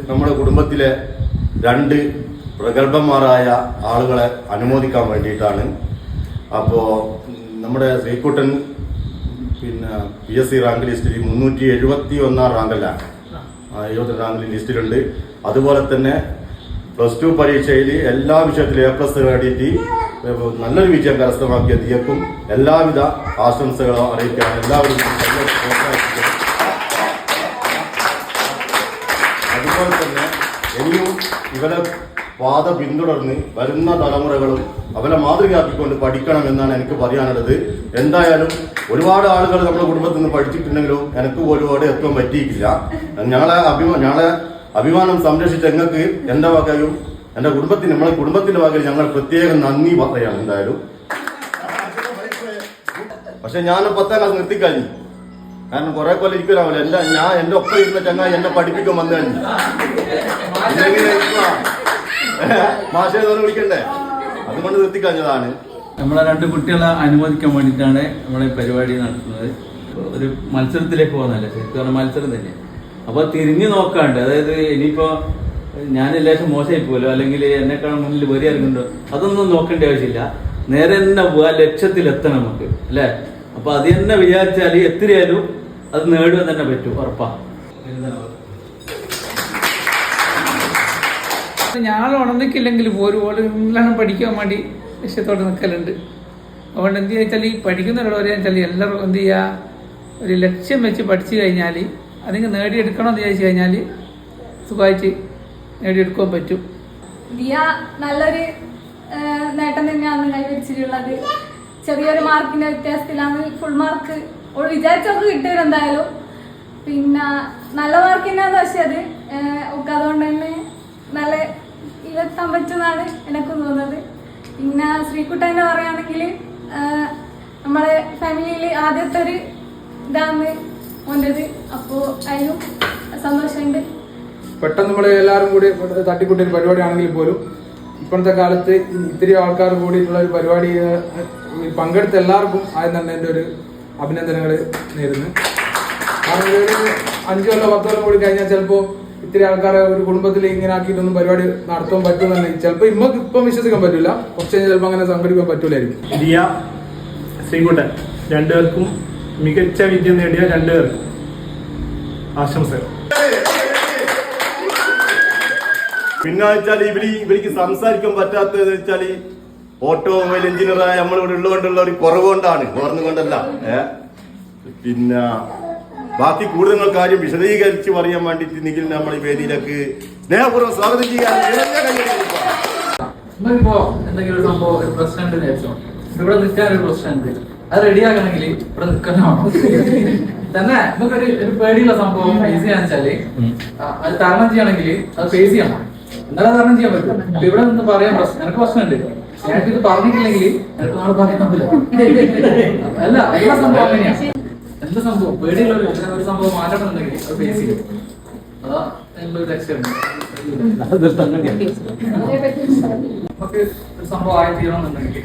നമ്മുടെ കുടുംബത്തിലെ 2 പ്രഗത്ഭന്മാരായ ആളുകളെ അനുമോദിക്കാൻ വേണ്ടിയിട്ടാണ്. അപ്പോൾ നമ്മുടെ ശ്രീകുട്ടൻ പിന്നെ PSC റാങ്ക് ലിസ്റ്റിൽ 371 റാങ്കല്ലാണ്, 70 റാങ്ക് ലിസ്റ്റിലുണ്ട്. അതുപോലെ തന്നെ +2 പരീക്ഷയിൽ എല്ലാ വിഷയത്തിലും A+ നേടിയിട്ട് നല്ലൊരു വിജയം കരസ്ഥമാക്കിയ ദിയക്കും എല്ലാവിധ ആശംസകളും അറിയിക്കുകയാണ്. എല്ലാവരും അതുപോലെ തന്നെ ഇനിയും ഇവരെ പാത പിന്തുടർന്ന് വരുന്ന തലമുറകളും അവരെ മാതൃകയാക്കിക്കൊണ്ട് പഠിക്കണമെന്നാണ് എനിക്ക് പറയാനുള്ളത്. എന്തായാലും ഒരുപാട് ആളുകൾ നമ്മുടെ കുടുംബത്തിൽ നിന്ന് പഠിച്ചിട്ടുണ്ടെങ്കിലും എനിക്ക് ഒരുപാട് എത്താൻ പറ്റിയിട്ടില്ല. ഞങ്ങളെ അഭിമാനം സംരക്ഷിച്ച ഞങ്ങൾക്ക് എൻ്റെ വകയും എൻ്റെ കുടുംബത്തിന് നമ്മളെ കുടുംബത്തിന്റെ വകയിൽ ഞങ്ങൾ പ്രത്യേകം നന്ദി പറയാണ്. എന്തായാലും പക്ഷെ ഞാൻ 10ാം ക്ലാസ് നിർത്തിക്കഴിഞ്ഞു. കാരണം കുറെ കൊല്ലം ഇരിക്കാനാവില്ല. എൻ്റെ ഒപ്പം ഇരുന്ന ചങ്ങായി എന്നെ പഠിപ്പിക്കാൻ വന്നു കഴിഞ്ഞു. മാഷേ വിളിക്കണ്ടേ, അതുകൊണ്ട് നിർത്തിക്കഴിഞ്ഞതാണ്. നമ്മളെ 2 കുട്ടികളെ അനുമോദിക്കാൻ വേണ്ടിയിട്ടാണ് നമ്മളെ പരിപാടി നടത്തുന്നത്. ഒരു മത്സരത്തിലേക്ക് പോകുന്നതല്ല, ശരിക്കും പറഞ്ഞാൽ മത്സരം തന്നെ. അപ്പോൾ തിരിഞ്ഞു നോക്കാണ്ട്, അതായത് ഇനിയിപ്പോ ഞാൻ ലേശം മോശമായി പോലോ അല്ലെങ്കിൽ എന്നെക്കാൾ മുന്നിൽ വരി ഇറങ്ങുന്നുണ്ടോ അതൊന്നും നോക്കേണ്ട ആവശ്യമില്ല. നേരെ തന്നെ പോവാ, ലക്ഷ്യത്തിലെത്തണം നമുക്ക്, അല്ലേ? അപ്പൊ അത് തന്നെ വിചാരിച്ചാൽ എത്രയായാലും അത് നേടുവാൻ തന്നെ പറ്റും, ഉറപ്പാ. ഞാൻ ഉണർന്നിക്കില്ലെങ്കിലും ഓരോളം പഠിക്കാൻ വേണ്ടി ലക്ഷ്യത്തോടെ നിൽക്കലുണ്ട്. അതുകൊണ്ട് എന്ത് ചോദിച്ചാൽ ഈ പഠിക്കുന്നവരോട് വെച്ചാൽ എല്ലാവരും എന്ത് ചെയ്യുക, ഒരു ലക്ഷ്യം വെച്ച് പഠിച്ചു കഴിഞ്ഞാൽ അതിന് നേടിയെടുക്കണമെന്ന് വിചാരിച്ചു കഴിഞ്ഞാൽ സുഖമായിട്ട് നേടിയെടുക്കാൻ പറ്റും. ദിയ നല്ലൊരു നേട്ടം തന്നെയാണ് കൈവരിച്ചിട്ടുള്ളത്. ചെറിയൊരു മാർക്കിന്റെ വ്യത്യാസത്തിലാണ് ഫുൾ മാർക്ക് വിചാരിച്ചവർക്ക് കിട്ടിയത് എന്തായാലും. പിന്നെ നല്ല മാർക്ക് തന്നെയാന്ന് വെച്ചത് ഒക്കെ, അതുകൊണ്ട് തന്നെ നല്ല ഇതെത്താൻ പറ്റുമെന്നാണ് എനിക്ക് തോന്നുന്നത്. പിന്നെ ശ്രീകുട്ടനെ പറയുകയാണെങ്കിൽ നമ്മളെ ഫാമിലിയിൽ ആദ്യത്തെ ഒരു ഇതാണ് ഓൻ്റെത്. അപ്പോൾ അതിനും സന്തോഷമുണ്ട്. പെട്ടെന്ന് നമ്മൾ എല്ലാവരും കൂടി തട്ടിക്കൂട്ടിയൊരു പരിപാടിയാണെങ്കിൽ പോലും ഇപ്പോഴത്തെ കാലത്ത് ഇത്തിരി ആൾക്കാർ കൂടിയിട്ടുള്ള ഒരു പരിപാടി പങ്കെടുത്ത എല്ലാവർക്കും ആദ്യം തന്നെ എൻ്റെ ഒരു അഭിനന്ദനങ്ങൾ നേരുന്നു. കാരണം ഒരു 5 കൊല്ലം 10 കൊല്ലം കൂടി കഴിഞ്ഞാൽ ചിലപ്പോൾ ഇത്തിരി ആൾക്കാരെ ഒരു കുടുംബത്തിൽ ഇങ്ങനെ ആക്കിയിട്ടൊന്നും പരിപാടി നടത്താൻ പറ്റുമെന്നുണ്ടെങ്കിൽ ചിലപ്പോൾ ഇപ്പം വിശ്വസിക്കാൻ പറ്റില്ല, കുറച്ച് കഴിഞ്ഞാൽ ചിലപ്പോൾ അങ്ങനെ സംഘടിപ്പിക്കാൻ പറ്റൂലായിരിക്കും. ദിയ, ശ്രീകുട്ടൻ 2 പേർക്കും മികച്ച വിദ്യ നേടിയ 2 പേർക്കും ആശംസകൾ. പിന്നെ വെച്ചാൽ ഇവർക്ക് സംസാരിക്കാൻ പറ്റാത്തത് വെച്ചാൽ ഓട്ടോമൊബൈൽ എഞ്ചിനീയറായ നമ്മളിവിടെ ഉള്ളതുകൊണ്ടുള്ള ഒരു കുറവുകൊണ്ടാണ്, ഓർന്നുകൊണ്ടല്ല. പിന്നെ ബാക്കി കൂടുതൽ കാര്യം വിശദീകരിച്ച് പറയാൻ വേണ്ടിയിട്ട് നിഖിൽ നമ്മൾ ഈ വേദിയിലേക്ക് സ്നേഹപൂർവ്വം സ്വാഗതം ചെയ്യാൻ. ഇപ്പോ എന്തെങ്കിലും ഒരു സംഭവം, ഒരു പ്രസിഡന്റ് നേരിച്ചോ ഇവിടെ നിൽക്കാൻ ഒരു പ്രസിഡന്റ്, അത് റെഡിയാക്കണമെങ്കിൽ ഇവിടെ നിൽക്കണോ തന്നെ. നമുക്കൊരു പേടിയുള്ള സംഭവം ഫേസ് ചെയ്യാന്ന് വെച്ചാല് അത് തരണം ചെയ്യണമെങ്കിൽ അത് ഫേസ് ചെയ്യണം, എന്നാലും തരണം ചെയ്യാൻ പറ്റും. അപ്പൊ ഇവിടെ നിന്ന് പറയാൻ എനിക്ക് പ്രശ്നമുണ്ട്, ഞങ്ങൾക്ക് ഇത് പറഞ്ഞിട്ടില്ലെങ്കിൽ എനിക്ക് നാളെ പറയാൻ പറ്റില്ല. അല്ല, എല്ലാ സംഭവം അങ്ങനെയാണ്. എന്ത് സംഭവം പേടിയുള്ള ഒരു സംഭവം മാറ്റണമെന്നുണ്ടെങ്കിൽ അത് ഫേസ് ചെയ്യും. അതാ ഒരു ലക്ഷ്യം. നമുക്ക് ഒരു സംഭവം ആയി തീരണമെന്നുണ്ടെങ്കിൽ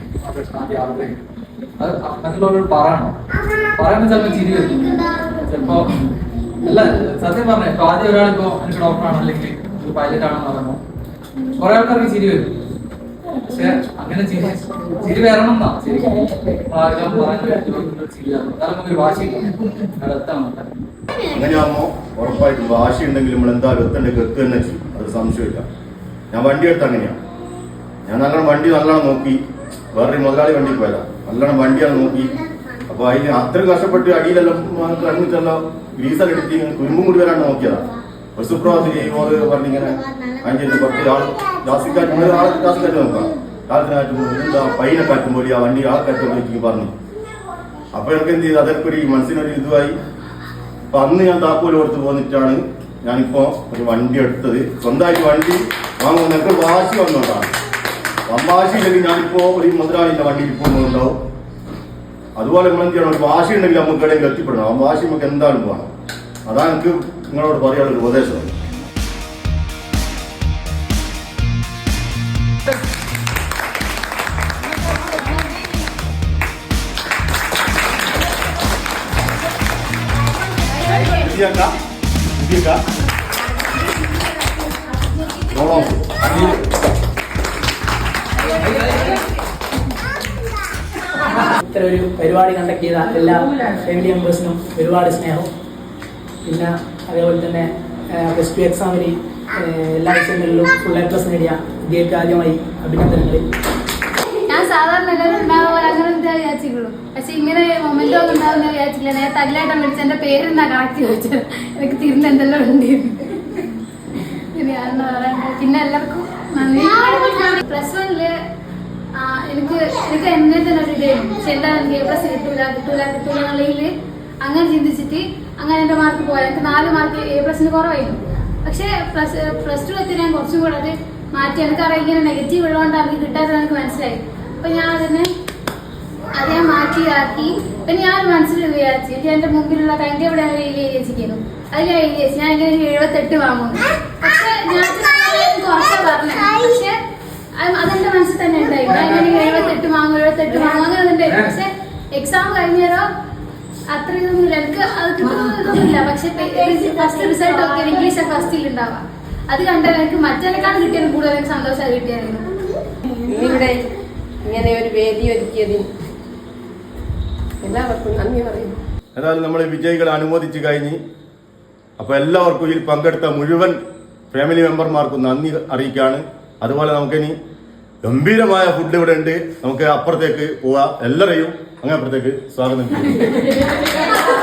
ആദ്യം ആഗ്രഹിക്കും അത് മറ്റുള്ളവരോട് പറയണം. പറയുമ്പോൾ ചിലപ്പോൾ ചിരി വരും, ചിലപ്പോ അല്ല സത്യം പറഞ്ഞ ഇപ്പൊ ആദ്യം ഒരാളിപ്പോ എനിക്ക് ഡോക്ടറാണ് അല്ലെങ്കിൽ ഒരു പൈലറ്റ് ആണെന്ന് പറയുമ്പോൾ കുറെ ആൾക്കാർക്ക് ചിരി വരും. പക്ഷെ അങ്ങനെ ചിരി വരണം എന്നാ ശരിക്കും ആഗ്രഹം പറയുന്നത് ചിരി വരണം. കാരണം നമുക്കൊരു വാശി എത്താൻ അങ്ങനെയാകുമ്പോ ഉറപ്പായിട്ടും വാശി ഉണ്ടെങ്കിൽ നമ്മൾ എന്തായാലും എത്തേണ്ടത് തന്നെ ചെയ്യും, അത് സംശയമില്ല. ഞാൻ വണ്ടി എടുത്ത് അങ്ങനെയാണ്. ഞാൻ നല്ലോണം വണ്ടി നല്ലോണം നോക്കി, വേറൊരു മുതലാളി വണ്ടി പോയതാ, നല്ലോണം വണ്ടിയാണ് നോക്കി. അപ്പൊ അതിന് അത്രയും കഷ്ടപ്പെട്ട് അടിയിലെല്ലാം കണ്ണിട്ടെല്ലാം ഗ്രീസെല്ലാം എടുത്ത് കുരുമ്പും കൂടി വരാണ്ട് നോക്കിയതാ. ഒരു സുപ്രഭാതത്തിൽ പറഞ്ഞിങ്ങനെ അഞ്ചിന് കുറച്ച് ആൾ ജാസിക്കാറ്റ് ജാസിക്കാറ്റ് നോക്കാം, കാലത്തിനാറ്റും എന്താ പൈനെ കാറ്റുമ്പോൾ ആ വണ്ടി ആൾക്കാറ്റ് പറഞ്ഞു. അപ്പൊ എനിക്ക് എന്ത് ചെയ്തു, അതൊക്കെ ഒരു മനസ്സിനൊരു ഇതുമായി. അപ്പൊ അന്ന് ഞാൻ താക്കോല് കൊടുത്ത് പോന്നിട്ടാണ് ഞാനിപ്പോ ഒരു വണ്ടി എടുത്തത്. സ്വന്തമായിട്ട് വണ്ടി വാങ്ങുന്ന എനിക്ക് വാശി വന്നുകൊണ്ടാണ്. വാശി ഇല്ലെങ്കിൽ ഞാനിപ്പോ ഒരു മുതലാളിന്റെ വണ്ടിയിൽ പോകുന്നുണ്ടാവും. അതുപോലെ നമ്മൾ എന്ത് ചെയ്യണം, ഒരു വാശി ഉണ്ടെങ്കിൽ നമുക്ക് ഇടയിൽ എത്തിപ്പെടണം. ആ വാശി നമുക്ക് എന്തായാലും പോകണം. അതാണ് എനിക്ക് നിങ്ങളോട് പറയാനുള്ള ഒരു ഉപദേശം. ഇത്ര ഒരു പരിപാടി കണ്ടക്ട് ചെയ്ത എല്ലാ ഫാമിലി മെമ്പേഴ്സിനും ഒരുപാട് സ്നേഹം. പിന്നെ അതേപോലെ തന്നെ പ്ലസ് 2 എക്സാമിൽ എല്ലാ വിഷയങ്ങളിലും ഫുൾ A+ നേടിയ വിദ്യയ്ക്ക് ആദ്യമായി അഭിനന്ദനങ്ങൾ. ഞാൻ സാധാരണ എല്ലാവരും ഉണ്ടാകുന്ന പോലെ അങ്ങനെ എന്താ വിചാരിച്ചിട്ടുള്ളൂ. പക്ഷെ ഇങ്ങനെ മൊമെന്റോ ഒന്നും ഉണ്ടാവുന്ന വിചാരിച്ചില്ല. നേരത്തെ അഖിലായിട്ടാണ് വിളിച്ചത്. എന്റെ പേരെന്താ കറക്റ്റ് ചോദിച്ചത്. എനിക്ക് തിരിഞ്ഞ് എന്തെല്ലാം ഉണ്ട്. പിന്നെ എല്ലാവർക്കും നന്ദി. പ്ലസ് 1 എനിക്ക് എന്നെ തന്നെ ഒരു ഇതായിരുന്നു. പക്ഷെ എന്താ എനിക്ക് A+ കിട്ടൂല എന്നുള്ളതിൽ അങ്ങനെ ചിന്തിച്ചിട്ട് അങ്ങനെ എന്റെ മാർക്ക് പോയത്. എനിക്ക് 4 മാർക്ക് A+ കുറവായിരുന്നു. പക്ഷെ പ്ലസ് 2 എത്തി ഞാൻ കുറച്ചും കൂടെ അത് മാറ്റി. എനിക്കറിയാം ഇങ്ങനെ നെഗറ്റീവ് ഉള്ളതുകൊണ്ടാണ് എനിക്ക് കിട്ടാത്തത് എനിക്ക് മനസ്സിലായി. അപ്പൊ ഞാൻ അത് ഞാൻ മാറ്റിയാക്കി. പിന്നെ ഞാൻ മനസ്സിൽ വിചാരിച്ചു എന്റെ മുമ്പിലുള്ള ടൈം ടേബിൾ ഞാൻ എഴുതി വെച്ചിരിക്കുന്നു. അതിൽ ഞാൻ എഴുതി വെച്ചു ഞാൻ ഇങ്ങനെ 78 വാങ്ങുന്നു. പക്ഷെ ഞാൻ കുറച്ചാ പറഞ്ഞത്. പക്ഷെ അതെന്റെ മനസ്സിൽ തന്നെ ഉണ്ടായി. ഞാൻ ഇങ്ങനെ 78 വാങ്ങും അങ്ങനെ ഉണ്ടായിരുന്നു. പക്ഷെ എക്സാം കഴിഞ്ഞാലോ അത്ര ഇതൊന്നുമില്ല. എനിക്ക് അത് കിട്ടുന്നതൊന്നുമില്ല. പക്ഷെ ഫസ്റ്റ് റിസൾട്ട് ഒക്കെ ഇംഗ്ലീഷ് ഫസ്റ്റിൽ ഉണ്ടാവാം. അത് കണ്ടാൽ എനിക്ക് മറ്റേക്കാണ് കിട്ടിയത് കൂടുതൽ എനിക്ക് സന്തോഷം കിട്ടിയായിരുന്നു. ഇന്നിവിടെ ഇങ്ങനെ ഒരു വേദി ഒരുക്കിയതിന് എല്ലാവർക്കും നന്ദി പറയുന്നു. ഏതായാലും നമ്മൾ വിജയികളെ അനുമോദിച്ചു കഴിഞ്ഞ് അപ്പോൾ എല്ലാവർക്കും ഇതിൽ പങ്കെടുത്ത മുഴുവൻ ഫാമിലി മെമ്പർമാർക്കും നന്ദി അറിയിക്കുകയാണ്. അതുപോലെ നമുക്കിനി ഗംഭീരമായ ഫുഡ് ഇവിടെ ഉണ്ട്. നമുക്ക് അപ്പുറത്തേക്ക് പോവാം. എല്ലാവരെയും അങ്ങനെ അപ്പുറത്തേക്ക് സ്വാഗതം ചെയ്യുന്നു.